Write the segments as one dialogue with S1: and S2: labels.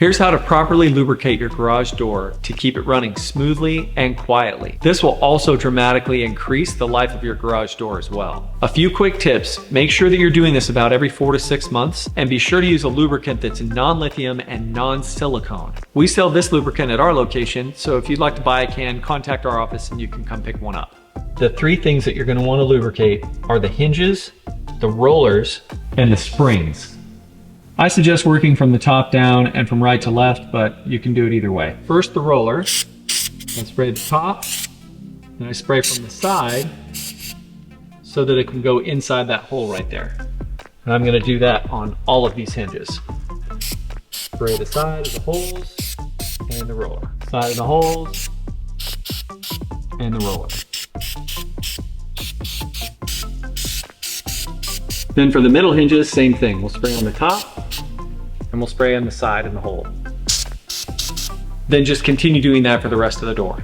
S1: Here's how to properly lubricate your garage door to keep it running smoothly and quietly. This will also dramatically increase the life of your garage door as well. A few quick tips: make sure that you're doing this about every 4 to 6 months, and be sure to use a lubricant that's non-lithium and non-silicone. We sell this lubricant at our location, so if you'd like to buy a can, contact our office and you can come pick one up. The 3 things that you're going to want to lubricate are the hinges, the rollers, and the springs. I suggest working from the top down and from right to left, but you can do it either way. First, the roller. I spray the top, and I spray from the side so that it can go inside that hole right there. And I'm going to do that on all of these hinges. Spray the side of the holes and the roller. Side of the holes and the roller. Then for the middle hinges, same thing. We'll spray on the top and we'll spray on the side and the hole. Then just continue doing that for the rest of the door.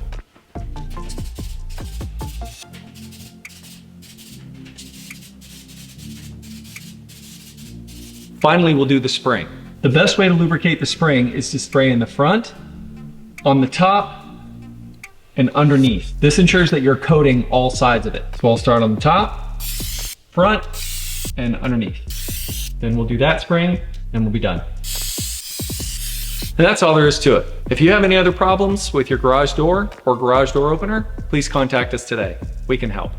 S1: Finally, we'll do the spring. The best way to lubricate the spring is to spray in the front, on the top, and underneath. This ensures that you're coating all sides of it. So I'll start on the top, front, and underneath. Then we'll do that spring and we'll be done. And that's all there is to it. If you have any other problems with your garage door or garage door opener, please contact us today. We can help.